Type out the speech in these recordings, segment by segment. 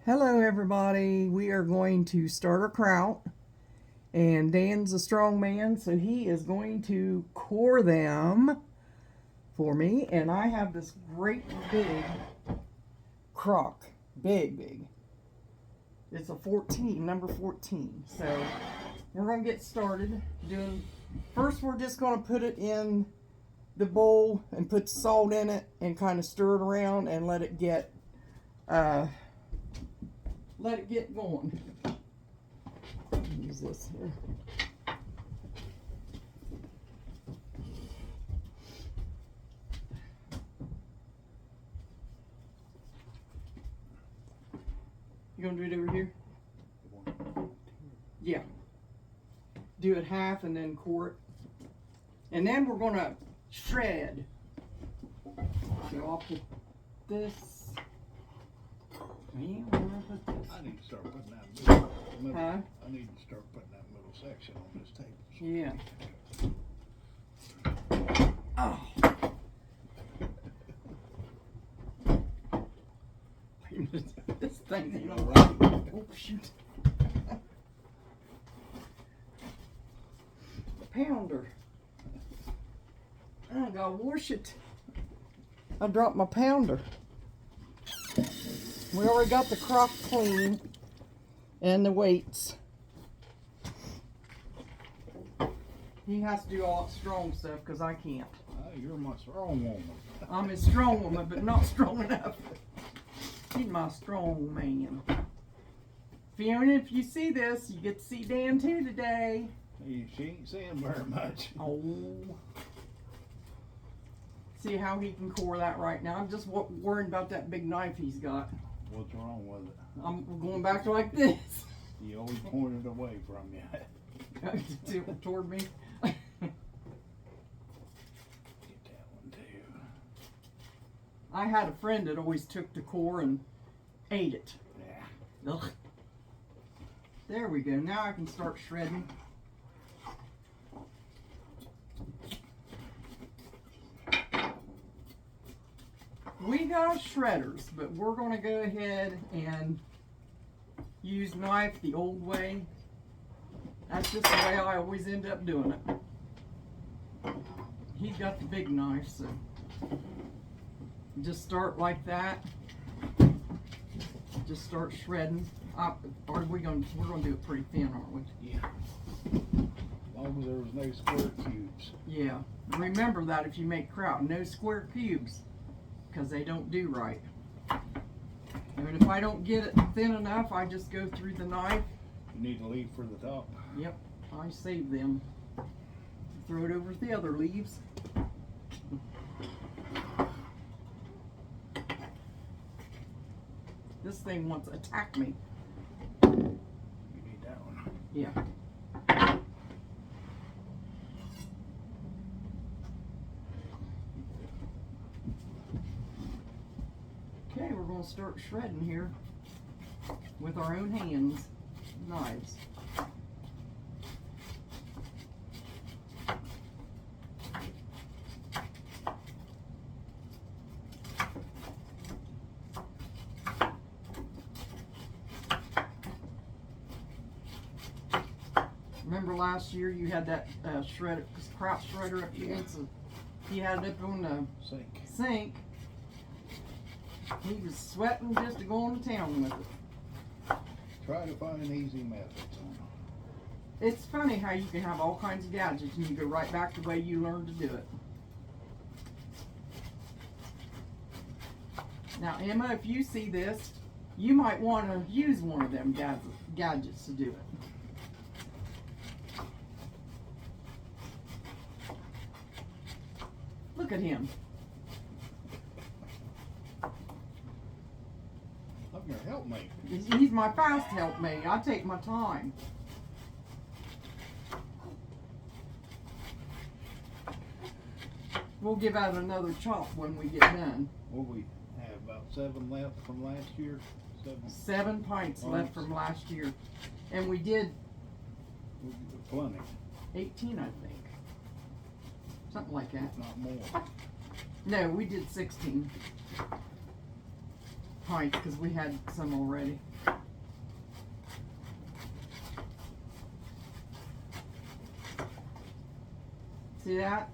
Hello everybody, we are going to start our kraut, and Dan's a strong man, so he is going to core them for me, and I have this great big crock, big. It's a 14, number 14, so we're going to get started doing, first we're just going to put it in the bowl and put salt in it and kind of stir it around and let it get going. Use this here. You gonna do it over here? Yeah. Do it half and then core it. And then we're gonna shred. So I'll put this. I need to start putting that middle, Huh? I need to start putting that middle section on this table. Yeah. Oh. This thing ain't all right. Oh, shoot. The pounder. I gotta wash it. I dropped my pounder. We already got the crock clean and the weights. He has to do all that strong stuff because I can't. You're my strong woman. I'm a strong woman, but not strong enough. He's my strong man. Fiona, if you see this, you get to see Dan too today. She ain't saying very much. Oh. See how he can core that right now. I'm just worried about that big knife he's got. What's wrong with it? I'm going back to like this. You always pointed away from you. Toward me. Get that one too. I had a friend that always took the core and ate it. Yeah. Ugh. There we go. Now I can start shredding. We got shredders, but we're going to go ahead and use knife the old way. That's just the way I always end up doing it. He's got the big knife, so just start like that. Just start shredding. We're gonna do it pretty thin, aren't we? Yeah. As long as there was no square cubes. Yeah. Remember that if you make kraut, no square cubes, because they don't do right. And if I don't get it thin enough, I just go through the knife. You need to leave for the top. Yep, I save them. Throw it over the other leaves. This thing wants to attack me. You need that one. Yeah. Okay, we're going to start shredding here with our own hands, knives. Remember last year you had that kraut shredder up against the, he had it up on the sink. He was sweating just to go on to town with it. Try to find easy methods on it. It's funny how you can have all kinds of gadgets and you go right back the way you learned to do it. Now Emma, if you see this, you might want to use one of them gadgets to do it. Look at him. I'm your helpmate. He's my fast helpmate. I take my time. We'll give out another chop when we get done. Well, we have about 7 left from last year. 7 pints left from last year. And we did plenty. 18, I think. Something like that. If not more. No, we did 16 pints because we had some already. See that?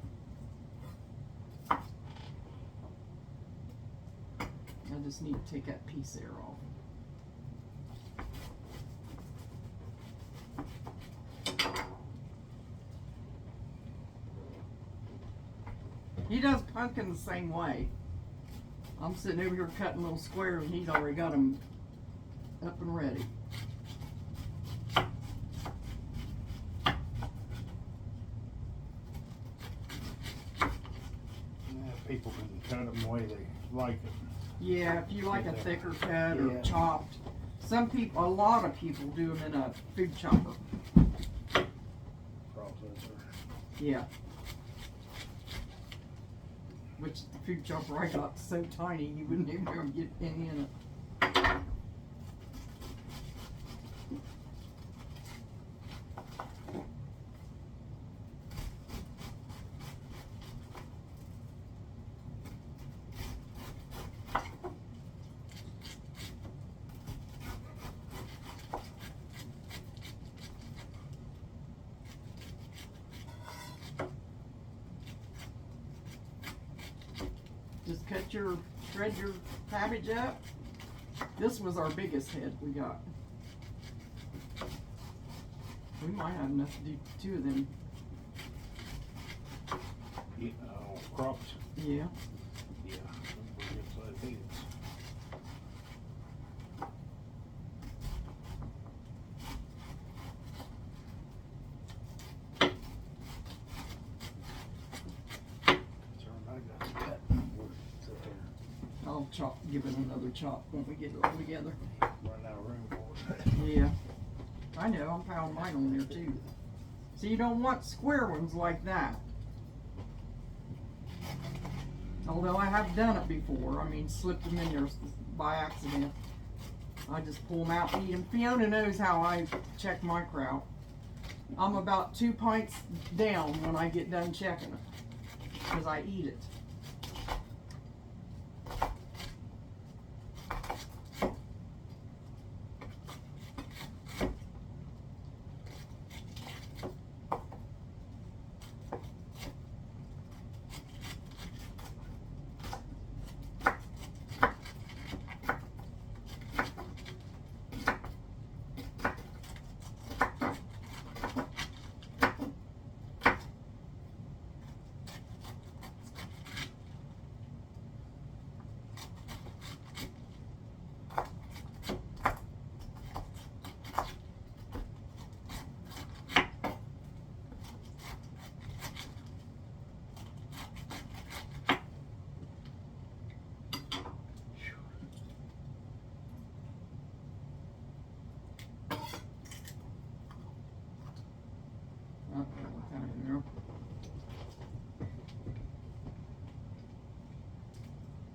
I just need to take that piece there off. He does pumpkin the same way. I'm sitting over here cutting little squares and he's already got them up and ready. People can cut them the way they like it. Yeah, if you like a thicker cut or Yeah. chopped. Some people, a lot of people do them in a food chopper. Processor. Yeah. Which the food chopper I got so tiny you wouldn't even be able to get any in it. Just shred your cabbage up. This was our biggest head we got. We might have enough to do 2 of them. Yeah, crops. Yeah. Yeah, some pretty good sized heads. Concerned I got to cut. Sit there, I'll give it another chop when we get it all together. running out of room for it. Yeah. I know, I'm piling mine on there too. So you don't want square ones like that. Although I have done it before. I mean, slipped them in there by accident. I just pull them out and eat them. Fiona knows how I check my kraut. I'm about 2 pints down when I get done checking it. Because I eat it.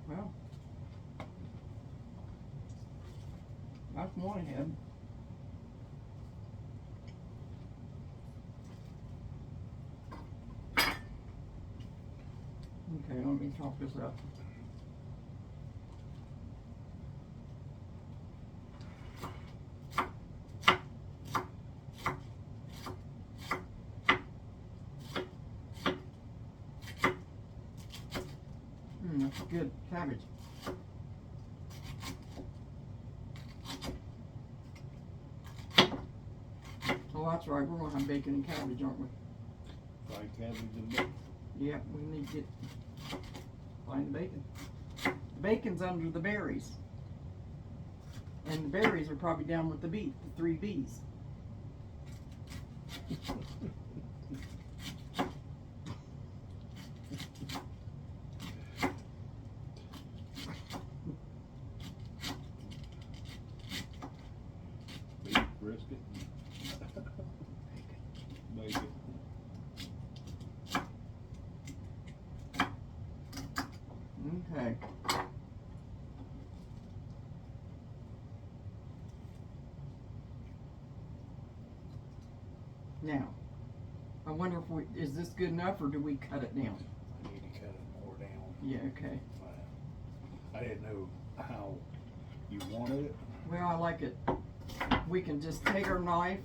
Well, that's one head. Okay, let me chop this up. That's good cabbage. Oh, that's right. We're gonna have bacon and cabbage, aren't we? Fried cabbage and bacon. Yeah, we need to find the bacon. The bacon's under the berries. And the berries are probably down with the 3 B's. Beef brisket. Bacon. Okay. Now, I wonder if is this good enough or do we cut it down? I need to cut it more down. Yeah, okay. I didn't know how you wanted it. Well, I like it. We can just take our knife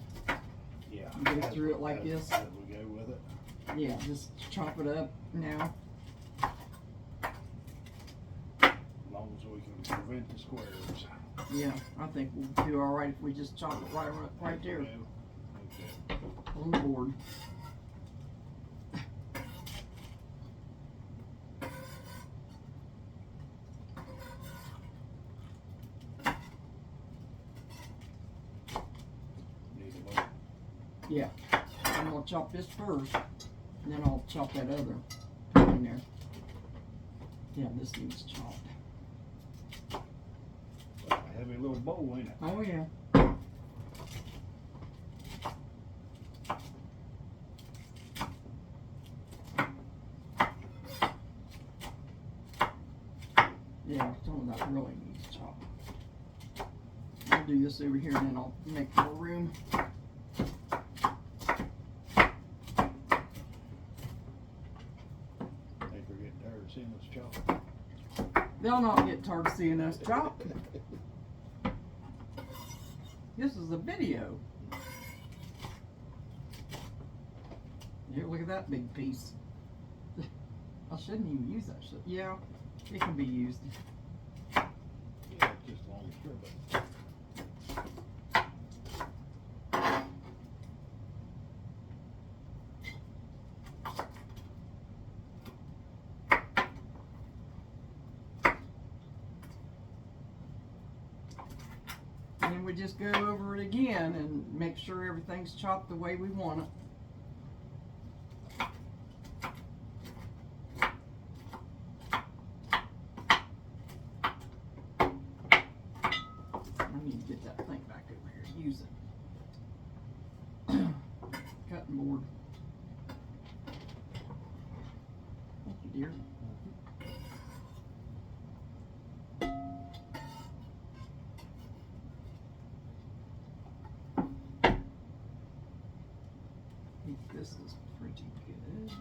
Yeah. and get it through it like this. As we go with it. Yeah, just chop it up now. As long as we can prevent the squares. Yeah, I think we'll do all right if we just chop it right there Okay. on the board. Need a vote. Yeah, I'm gonna chop this first, and then I'll chop that other in there. Yeah, this needs chopped. A heavy little bowl, ain't it? Oh yeah. Yeah, some of that really needs chopped. I'll do this over here, and then I'll make more room. Think we're getting tired of seeing us chop. They'll not get tired of seeing us chop. This is a video. Here, look at that big piece. I shouldn't even use that shit. Yeah, it can be used. Yeah, it's just long strip. And then we just go over it again and make sure everything's chopped the way we want it. I need to get that thing back over here to use it. Cutting board. Thank you, dear. I think this is pretty good.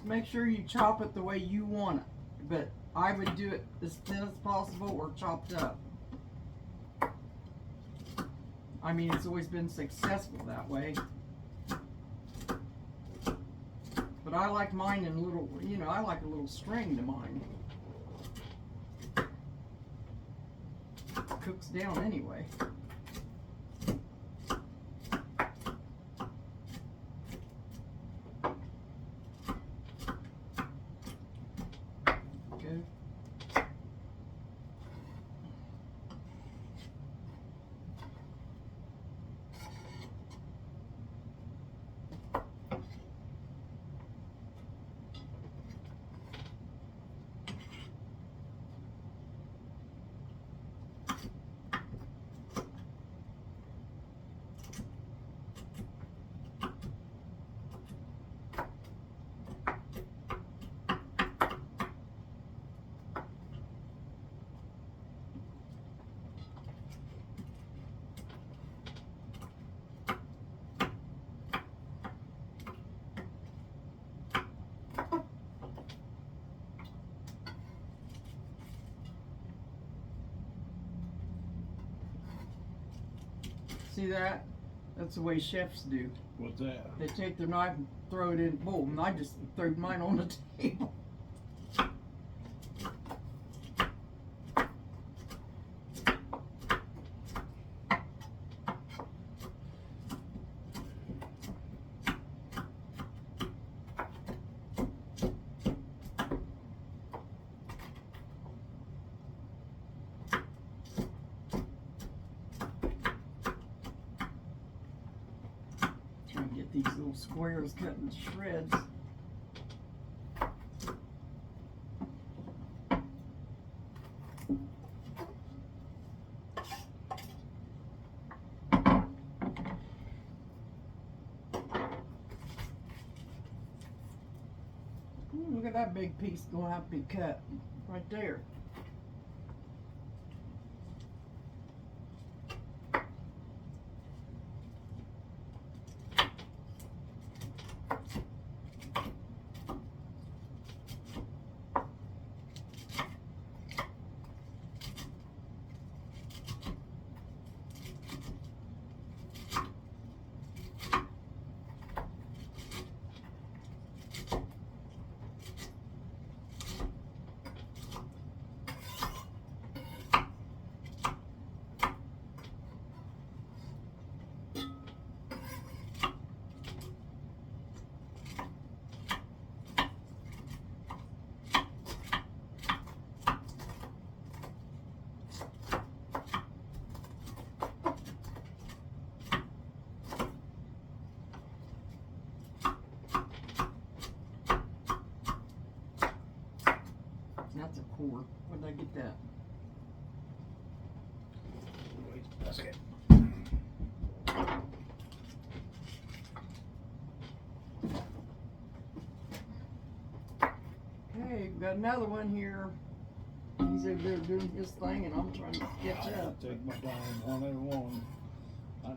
Make sure you chop it the way you want it, but I would do it as thin as possible or chopped up. I mean, it's always been successful that way. But I like mine in little, you know, I like a little string to mine. It cooks down anyway. See that? That's the way chefs do. What's that? They take their knife and throw it in the bowl, and I just threw mine on the table. Trying to get these little squares cut into shreds. that big piece gonna have to be cut right there. That's a cord. Where did I get that? Wait, that's it. Okay, we've got another one here. He's over there doing his thing, and I'm trying to catch I'll up. take my time one at a one.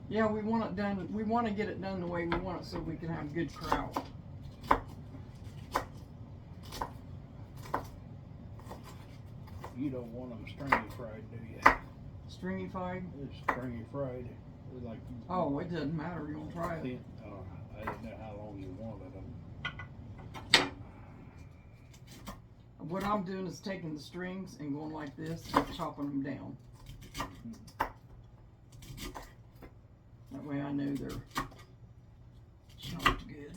Yeah, we want it done. We want to get it done the way we want it, so we can have good kraut. You don't want them stringy fried, do you? Stringy fried? It's stringy fried. It's like Oh, it doesn't matter. You're gonna try it. thin. I didn't know how long you wanted them. What I'm doing is taking the strings and going like this and chopping them down. That way I know they're chopped good.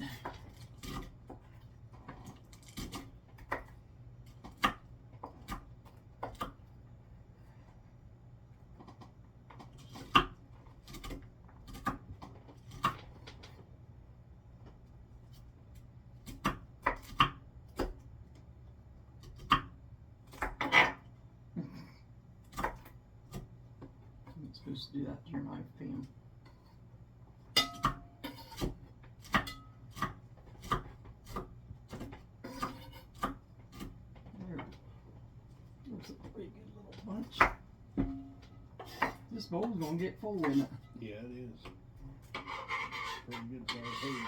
I'm supposed to do that to your knife, Pam. There. Looks a pretty good little bunch. This bowl's gonna get full, isn't it? Yeah, it is. Pretty good size food.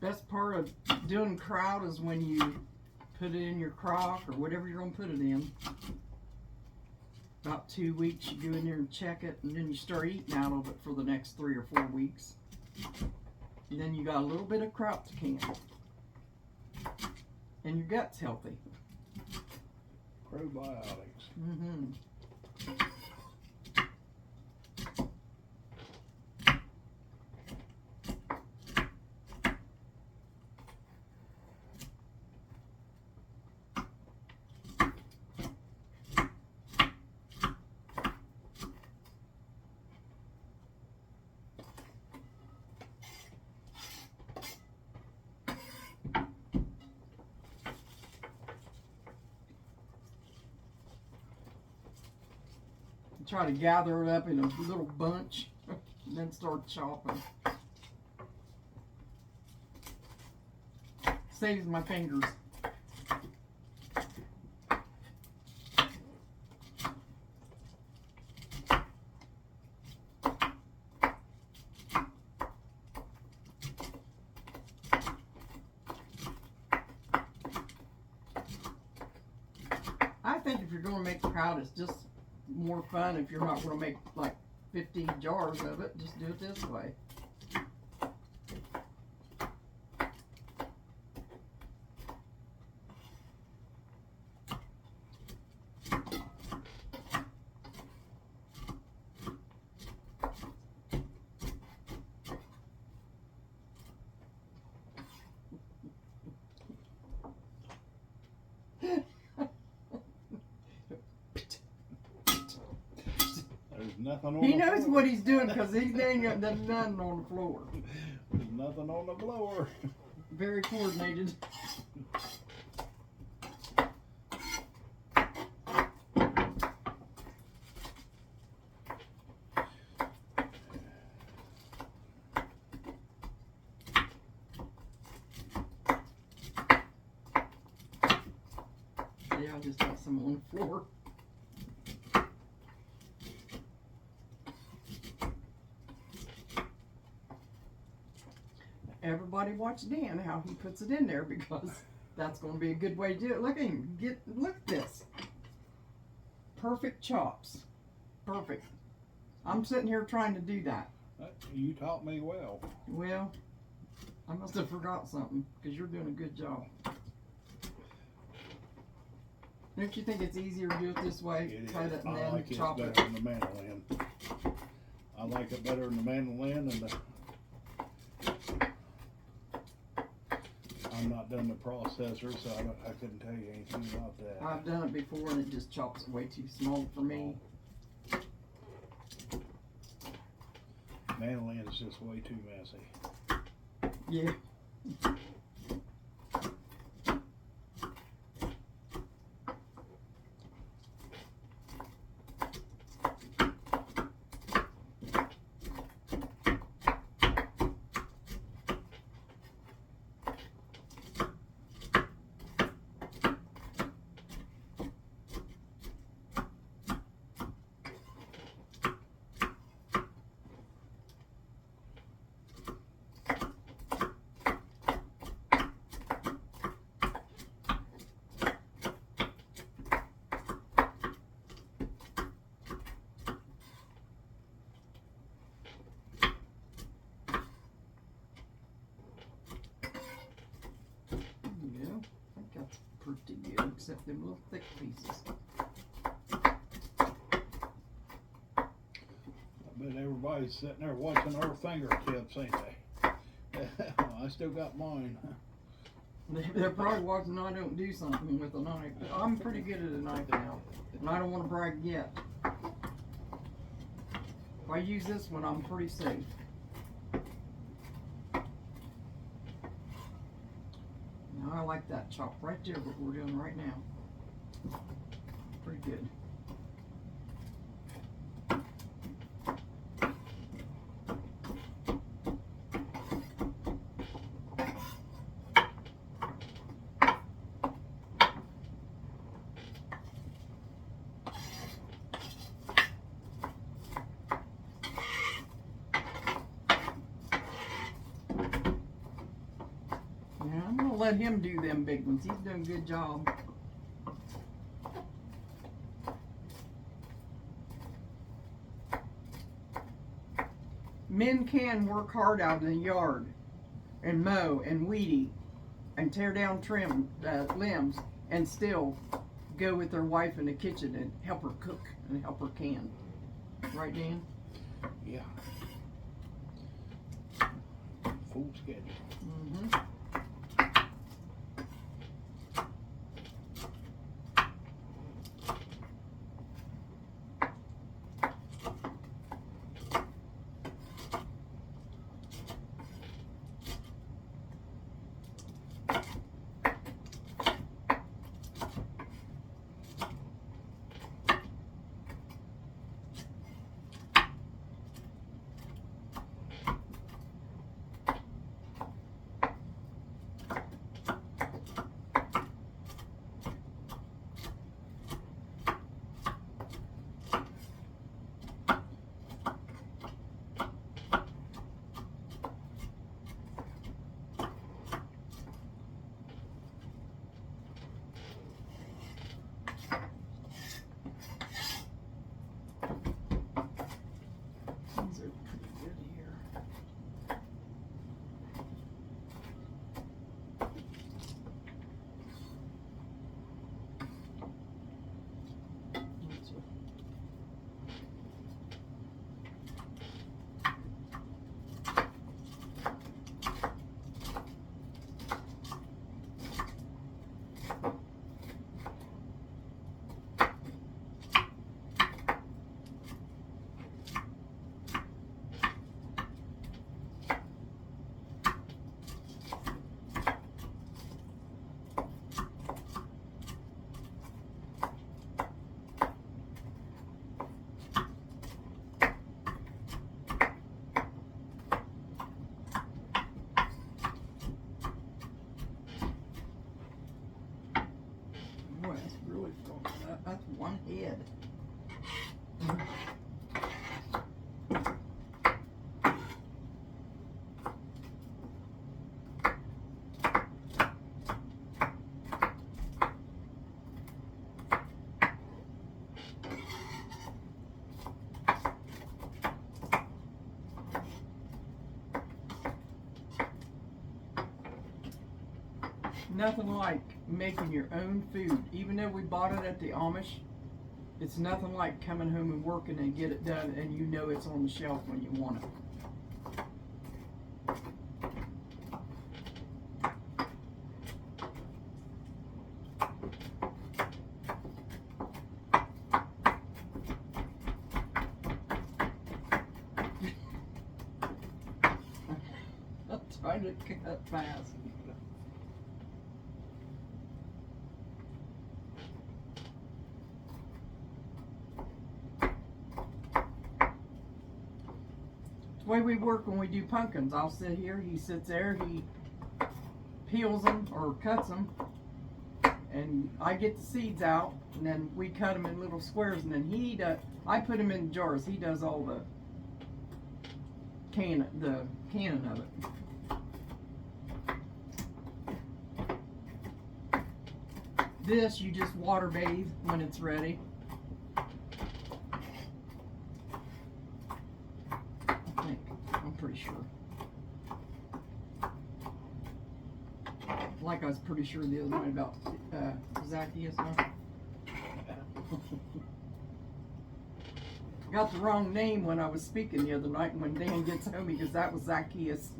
Best part of doing kraut is when you put it in your crock or whatever you're gonna put it in. About 2 weeks, you go in there and check it, and then you start eating out of it for the next 3 or 4 weeks. And then you got a little bit of kraut to can. And your gut's healthy. Probiotics. Mm-hmm. Try to gather it up in a little bunch and then start chopping. Saves my fingers. I think if you're going to make kraut, it's just more fun if you're not going to make like 50 jars of it. Just do it this way. nothing on He the knows floor. what he's doing because he ain't got nothing on the floor. There's nothing on the floor. Very coordinated. Yeah, I just got some on the floor. Everybody watch Dan how he puts it in there because that's going to be a good way to do it. Look at him. Look at this. Perfect chops. Perfect. I'm sitting here trying to do that. You taught me well. Well, I must have forgot something because you're doing a good job. Don't you think it's easier to do it this way? It is. Cut it and I then like it chop better it. than the mandolin. I like it better than the mandolin, and I'm not done the processor, so I couldn't tell you anything about that. I've done it before and it just chops it way too small for me. Mandolin is just way too messy. Yeah. Yeah, I think that's pretty good, except them little thick pieces. I bet everybody's sitting there watching our fingertips, ain't they? I still got mine. They're probably watching I don't do something with a knife. I'm pretty good at a knife now, and I don't want to brag yet. If I use this one, I'm pretty safe. Now, I like that chop right there, what we're doing right now. Pretty good. Yeah, I'm gonna let him do them big ones. He's doing a good job. Men can work hard out in the yard and mow and weedy and tear down limbs and still go with their wife in the kitchen and help her cook and help her can. Right, Dan? Yeah. Full schedule. Mm-hmm. one head. Nothing like making your own food. Even though we bought it at the Amish, it's nothing like coming home and working and get it done and you know it's on the shelf when you want it. I'm trying to cut fast. The way we work when we do pumpkins, I'll sit here, he sits there, he peels them or cuts them, and I get the seeds out, and then we cut them in little squares, and then he does. I put them in jars. He does all the canning of it. This you just water bathe when it's ready. I'm pretty sure. Like I was pretty sure the other night about Zacchaeus. Huh? Got the wrong name when I was speaking the other night, and when Dan gets home, because that was Zacchaeus.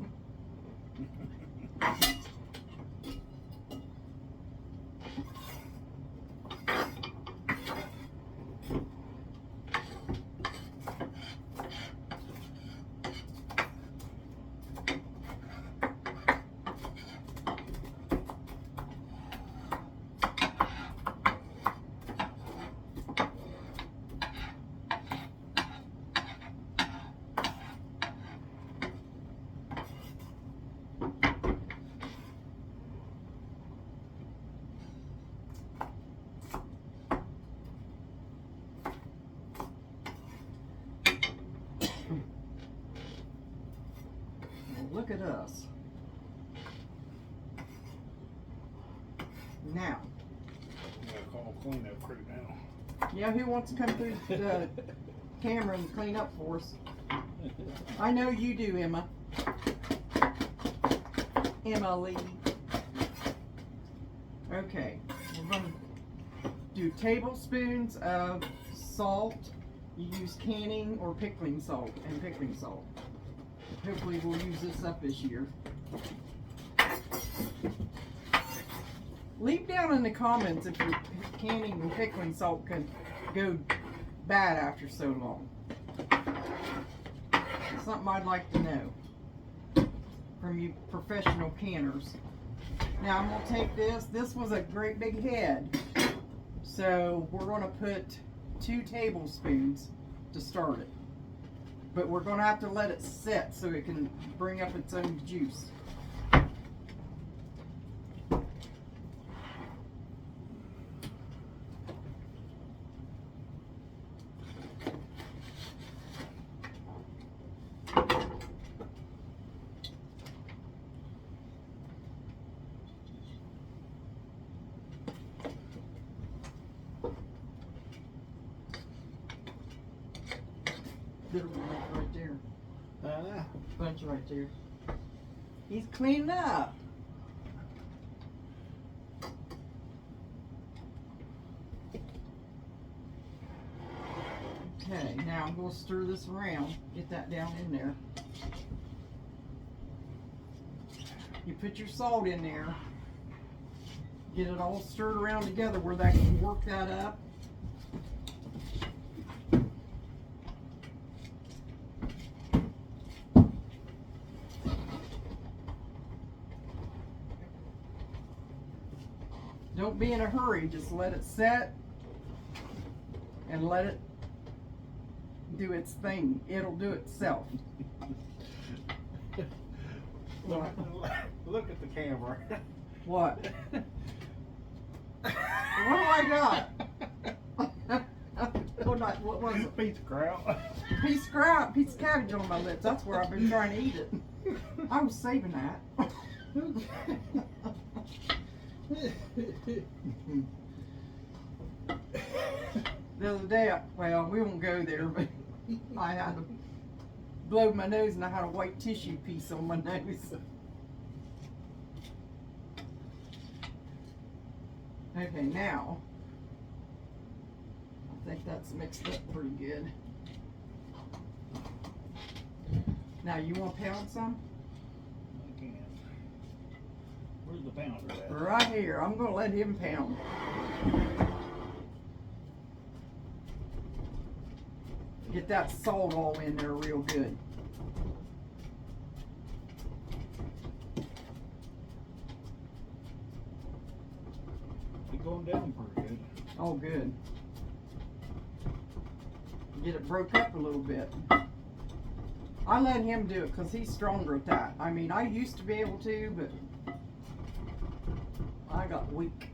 Look at us. Now. I call cleanup crew now. Yeah, who wants to come through the camera and clean up for us? I know you do, Emma. Emma Lee. Okay, we're going to do tablespoons of salt. You use canning or pickling salt and pickling salt. Hopefully we'll use this up this year. Leave down in the comments if your canning and pickling salt can go bad after so long. It's something I'd like to know from you professional canners. Now I'm going to take this. This was a great big head. So we're going to put 2 tablespoons to start it. But we're going to have to let it set so it can bring up its own juice. There's a bunch right there. Bunch right there. He's cleaning up. Okay, now I'm going to stir this around. Get that down in there. You put your salt in there. Get it all stirred around together where that can work that up. Don't be in a hurry, just let it set and let it do its thing. It'll do itself. Look at the camera. What? What do I got? what was it? Piece of kraut. Piece of kraut, piece of cabbage on my lips. That's where I've been trying to eat it. I was saving that. The other day, well, we won't go there, but I had to blow my nose and I had a white tissue piece on my nose. Okay, now, I think that's mixed up pretty good. Now, you want to pound some? I can. Where's the pounder at? Right here. I'm going to let him pound. Get that salt all in there real good. It's going down pretty good. Oh, good. Get it broke up a little bit. I let him do it because he's stronger at that. I mean, I used to be able to, but I got weak.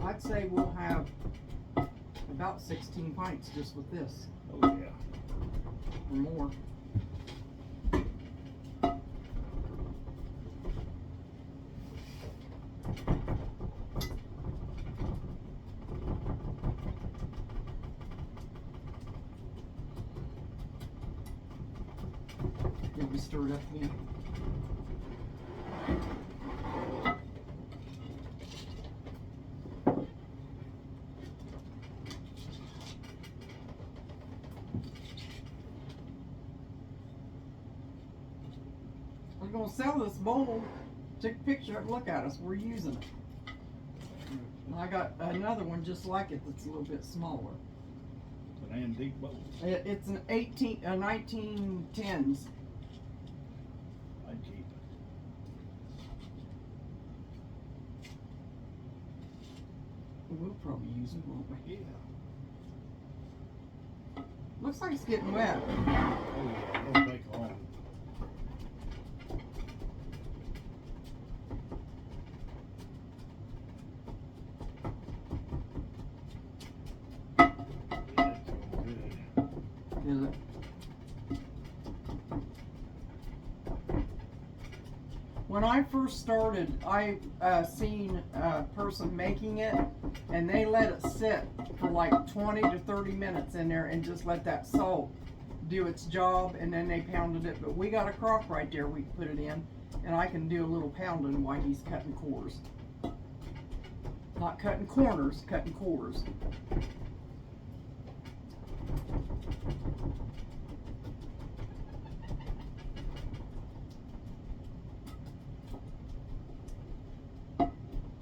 I'd say we'll have about 16 pints just with this, Oh yeah. or more. Did we stir it up again? We're gonna sell this bowl. Take a picture and look at us. We're using it. And I got another one just like it that's a little bit smaller. It's an antique bowl. It's an 1910s. I keep We'll probably use it, won't we? it. Yeah. Looks like it's getting wet. Oh yeah. It'll take long. Yeah, it's going good. Is it? When I first started, I seen a person making it, and they let it sit for like 20 to 30 minutes in there and just let that salt do its job, and then they pounded it. But we got a crock right there we can put it in, and I can do a little pounding while he's cutting cores. Not cutting corners, cutting cores.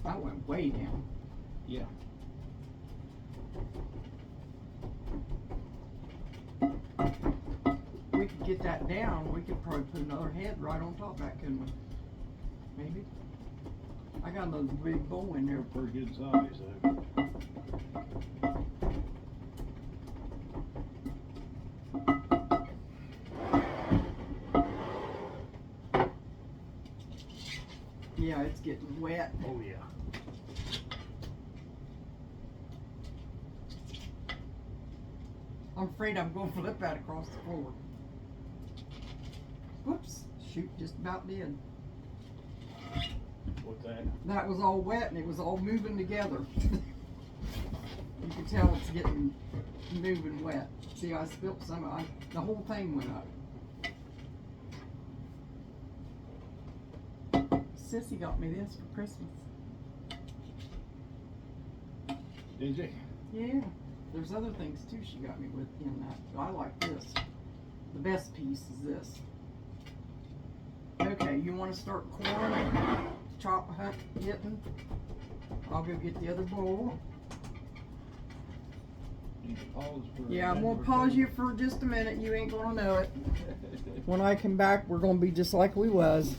That went way down. Yeah. We could get that down. We could probably put another head right on top of that, couldn't we? Maybe. I got another big bowl in there. They're pretty good size though. Yeah, it's getting wet. Oh yeah. I'm afraid I'm going to flip that across the floor. Whoops. Shoot, just about did. What's that? That was all wet and it was all moving together. You can tell it's getting moving wet. See, I spilt some. The whole thing went up. Sissy got me this for Christmas. Did you? Yeah. There's other things too she got me with in that. But I like this. The best piece is this. Okay, you want to start corn, chop, hitting? I'll go get the other bowl. Need to pause for Yeah, I'm a gonna minute or pause two. you for just a minute. You ain't gonna know it. When I come back, we're gonna be just like we was.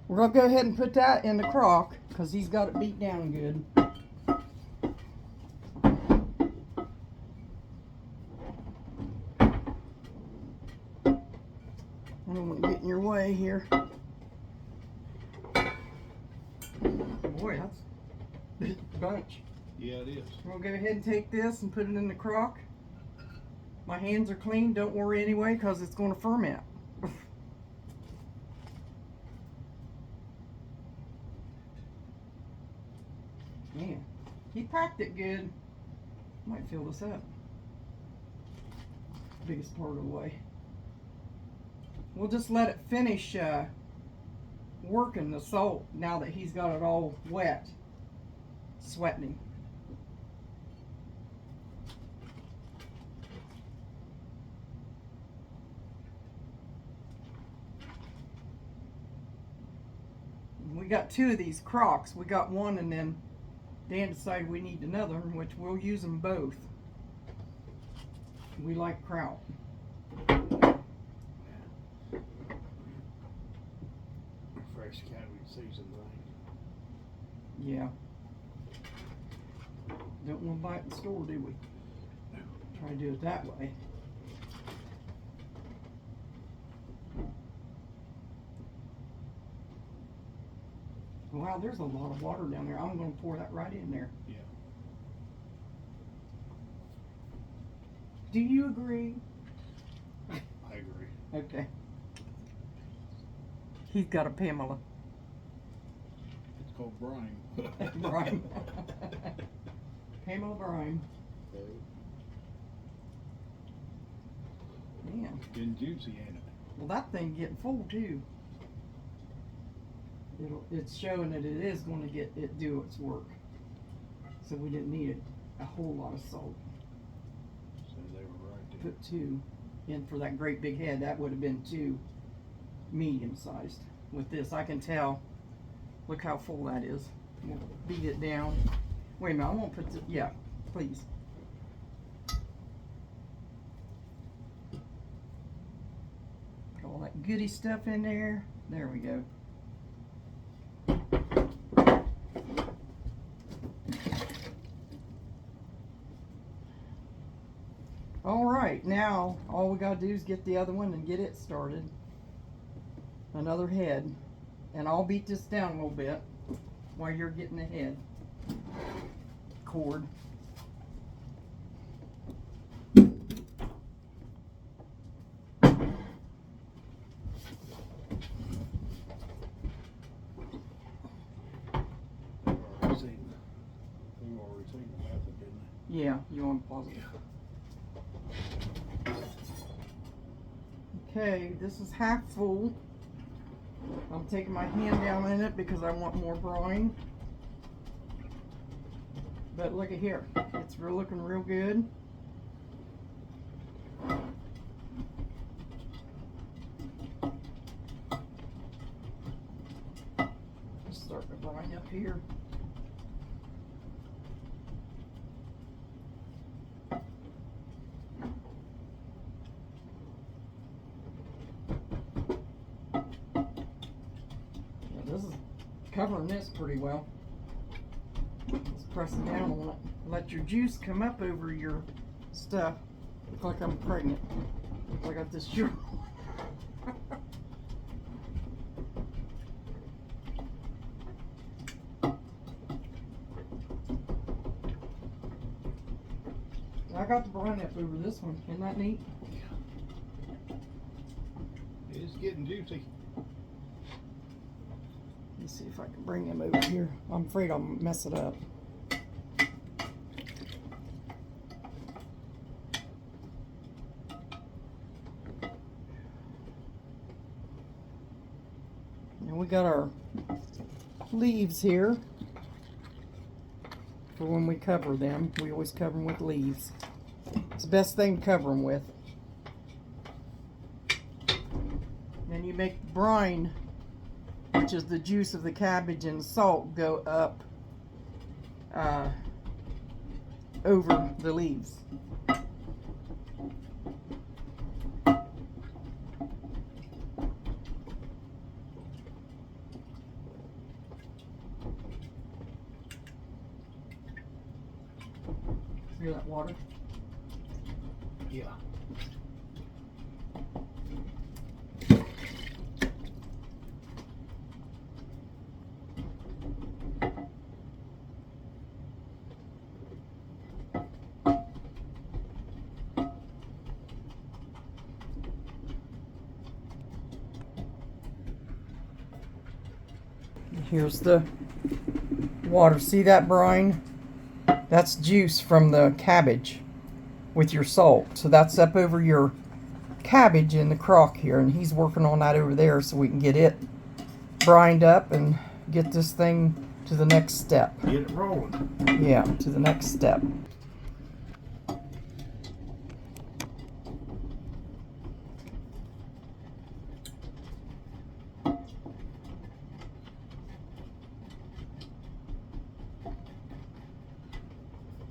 We're gonna go ahead and put that in the crock because he's got it beat down good. I don't want to get in your way here. bunch. Yeah, it is. We'll go ahead and take this and put it in the crock. My hands are clean, don't worry anyway, because it's going to ferment. Man, he packed it good. Might fill this up. Biggest part of the way. We'll just let it finish working the salt now that he's got it all wet, sweating. We got 2 of these crocks. We got one, and then Dan decided we need another, which we'll use them both. We like kraut. Fresh cabbage season thing. Yeah. Don't want to buy it in the store, do we? Try to do it that way. Wow, there's a lot of water down there. I'm going to pour that right in there. Yeah. Do you agree? I agree. Okay. He's got a Pamela. It's called brine. Brine. Pamela brine. Man. Getting juicy, ain't it? Well, that thing getting full too. It's showing that it is going to do its work. So we didn't need a whole lot of salt. So they were right there. Put 2 in for that great big head. That would have been 2 medium sized. With this, I can tell. Look how full that is. We'll beat it down. Wait a minute, I won't put yeah, please. Put all that goody stuff in there. There we go. All right, now all we gotta do is get the other one and get it started. Another head, and I'll beat this down a little bit while you're getting the head cord. We've already seen the method, didn't we? Yeah, you want to pause it? Okay, this is half full. I'm taking my hand down in it because I want more brine. But look at here, it's looking real good. Start the brine up here. This is covering this pretty well. Just press down on it. Let your juice come up over your stuff. Look like I'm pregnant. I got this shirt. I got the brine up over this one. Isn't that neat? It's getting juicy. Let's see if I can bring him over here. I'm afraid I'll mess it up. And we got our leaves here for when we cover them. We always cover them with leaves. It's the best thing to cover them with. Then you make brine, which is the juice of the cabbage and salt, go up over the leaves. Hear that water? Yeah. Here's the water. See that brine? That's juice from the cabbage with your salt. So that's up over your cabbage in the crock here, and he's working on that over there so we can get it brined up and get this thing to the next step. Get it rolling. Yeah, to the next step.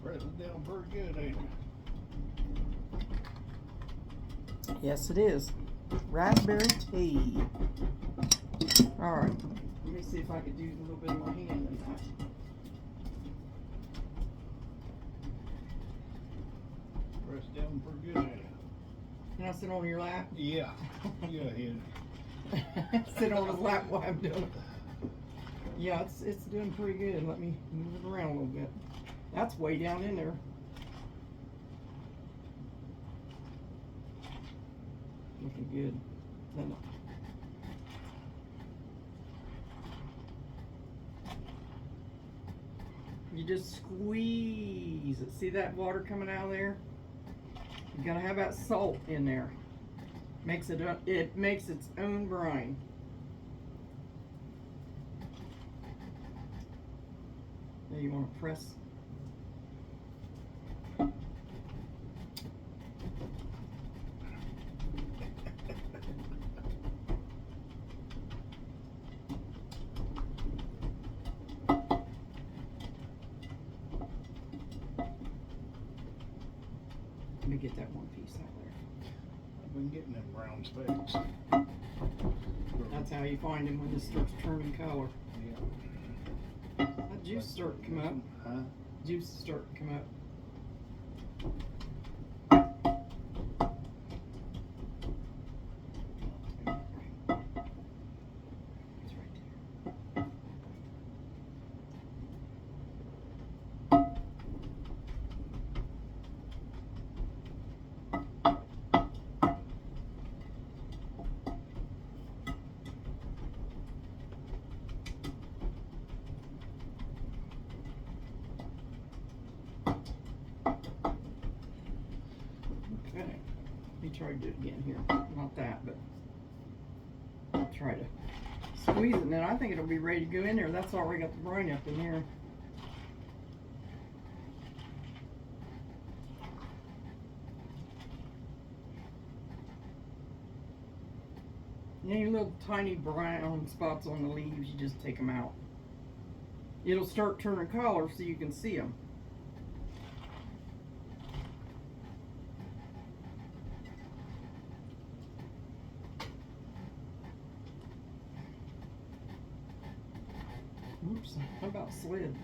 Press it down pretty good, ain't it? Yes, it is. Raspberry tea. All right. Let me see if I could use a little bit of my hand in that. Press down pretty good, ain't it? Can I sit on your lap? Yeah. Go ahead. Sit on his lap while I'm doing it. Yeah, it's doing pretty good. Let me move it around a little bit. That's way down in there. Looking good. Then you just squeeze it. See that water coming out of there? You gotta have that salt in there. It makes its own brine. Now you want to press. Let me get that one piece out there. I've been getting them brown specks. That's how you find them when it starts turning color. Yeah. That juice start to come up. Huh? Juice start to come up. It's right there. Okay, let me try to do it again here. Not that, but I'll try to squeeze it. And then I think it'll be ready to go in there. That's already got the brine up in there. Any little tiny brown spots on the leaves, you just take them out. It'll start turning color so you can see them. Oops, how about slid?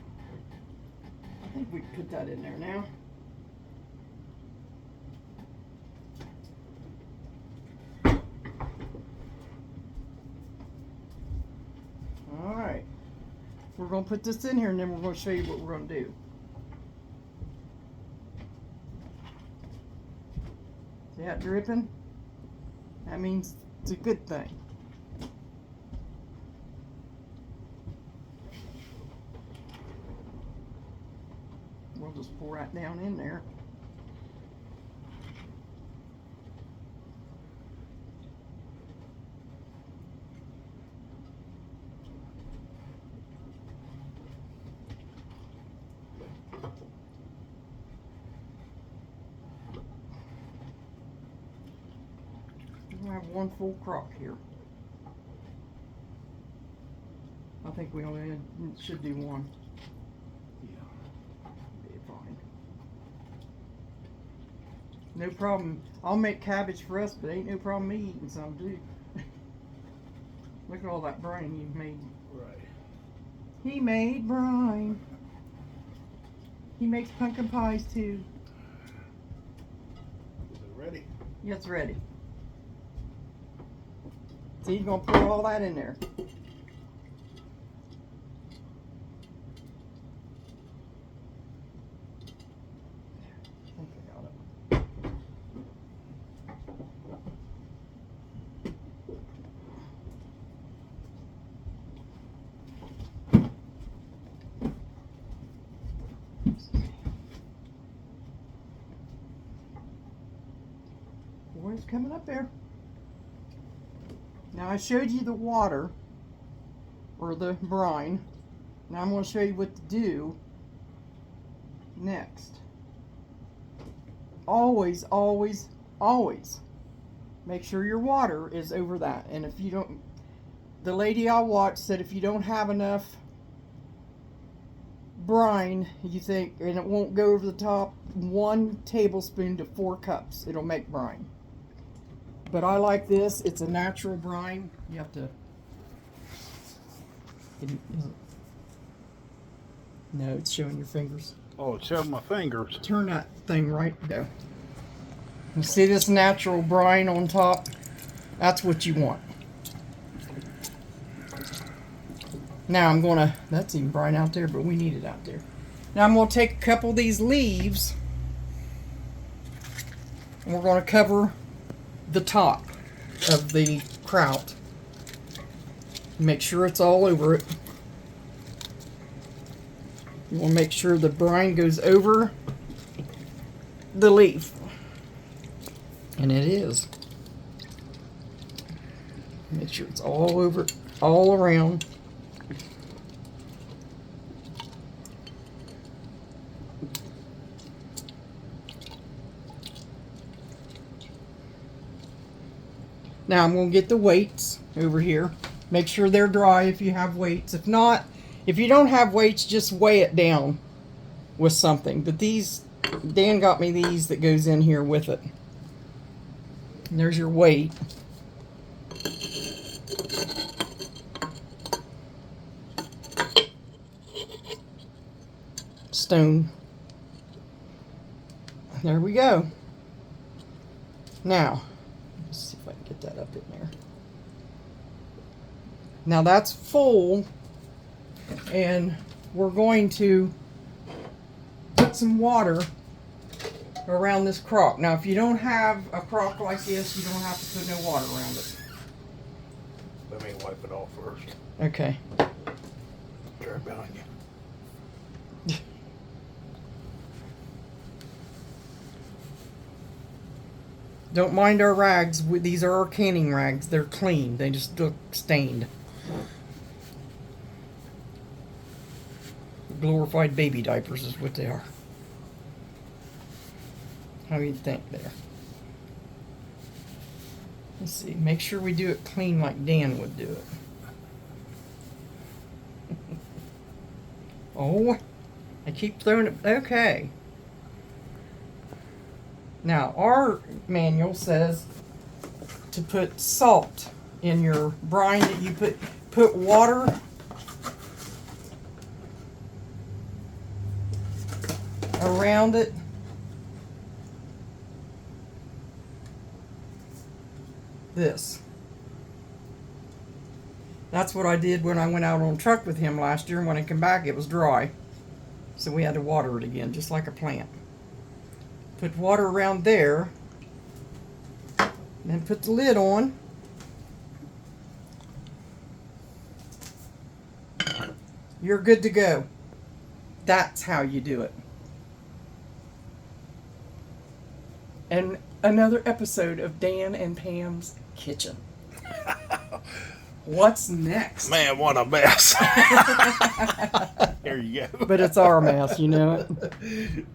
I think we can put that in there now. Alright. We're going to put this in here and then we're going to show you what we're going to do. See that dripping? That means it's a good thing. We'll just pour that down in there. We have one full crock here. I think we only should do one. Fine. No problem. I'll make cabbage for us, but ain't no problem me eating some too. Look at all that brine you've made. Right. He made brine. He makes pumpkin pies too. Is it ready? Yeah, it's ready. So you're gonna pour all that in there. I think I got it. it's coming up there. Now I showed you the water, or the brine. Now I'm going to show you what to do next. Always, always, always make sure your water is over that. And if you don't, the lady I watched said if you don't have enough brine, you think, and it won't go over the top, 1 tablespoon to 4 cups. It'll make brine. But I like this. It's a natural brine. You have to. No, it's showing your fingers. Oh, it's showing my fingers. Turn that thing right there. You see this natural brine on top? That's what you want. Now I'm gonna, that's even brine out there, but we need it out there. Now I'm gonna take a couple of these leaves and we're gonna cover the top of the kraut. Make sure it's all over it. You want to make sure the brine goes over the leaf. And it is. Make sure it's all over, all around. Now I'm going to get the weights over here. Make sure they're dry if you have weights. If not, if you don't have weights, just weigh it down with something. But these, Dan got me these that goes in here with it. And there's your weight. Stone. There we go. Now, let's see if I can get that up in there. Now that's full, and we're going to put some water around this crock. Now if you don't have a crock like this, you don't have to put no water around it. Let me wipe it off first. Okay. Try behind you. Don't mind our rags. These are our canning rags. They're clean. They just look stained. Glorified baby diapers is what they are. How do you think there? Let's see. Make sure we do it clean like Dan would do it. Oh, I keep throwing it. Okay. Now, our manual says to put salt in your brine, that you put water around it. This. That's what I did when I went out on truck with him last year, and when I came back it was dry. So we had to water it again, just like a plant. Put water around there, and then put the lid on. You're good to go. That's how you do it. And another episode of Dan and Pam's Kitchen. What's next? Man, what a mess. Here you go. But it's our mess, you know it.